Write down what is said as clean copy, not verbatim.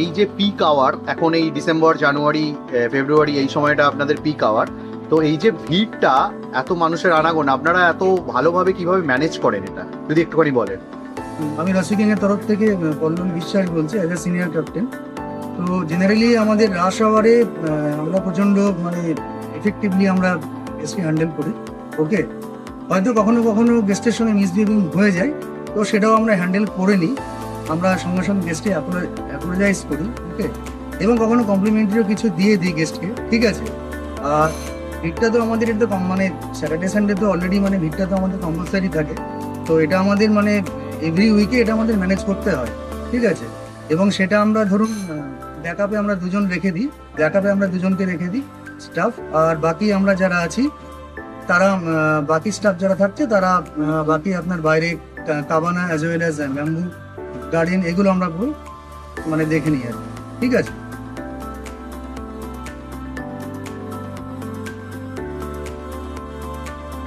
এই যে peak hour, এখন এই ডিসেম্বর, জানুয়ারি, ফেব্রুয়ারি এই সময়টা আপনাদের পিক আওয়ার, তো এই যে ভিড়টা, এত মানুষের আনাগোনা, আপনারা এত ভালোভাবে কিভাবে ম্যানেজ করেন এটা যদি একটুখানি বলেন। আমি রসিকিং এর তরফ থেকে পল্লবী বিশ্বাস বলছি, অ্যাজ এ সিনিয়র ক্যাপ্টেন। তো জেনারেলি আমাদের রাশ আওয়ারে আমরা প্রচণ্ড মানে এফেক্টিভলি আমরা গেস্টকে হ্যান্ডেল করি। ওকে, হয়তো কখনো কখনো গেস্টের সঙ্গে মিসবিহেভিং হয়ে যায়, তো সেটাও আমরা হ্যান্ডেল করে নিই। আমরা সঙ্গে সঙ্গে গেস্টকে অ্যাপোলোজাইজ করি। ওকে, এবং কখনো কমপ্লিমেন্টারিও কিছু দিয়ে দিই গেস্টকে, ঠিক আছে। আর ভিড়টা তো আমাদের এটা মানে স্যাটারডে সানডে তো অলরেডি মানে ভিড়টা তো আমাদের কম্পালসারি থাকে। তো এটা আমাদের মানে এভরি উইকে এটা আমাদের ম্যানেজ করতে হয়, ঠিক আছে। এবং সেটা আমরা ধরুন ব্যাকআপে আমরা দুজনকে রেখে দিই স্টাফ, আর বাকি আমরা যারা আছি তারা বাকি স্টাফ যারা থাকছে তারা বাকি আপনার বাইরে cabana as well as bamboo garden এগুলো আমরা মানে দেখে নিই আর কি, ঠিক আছে।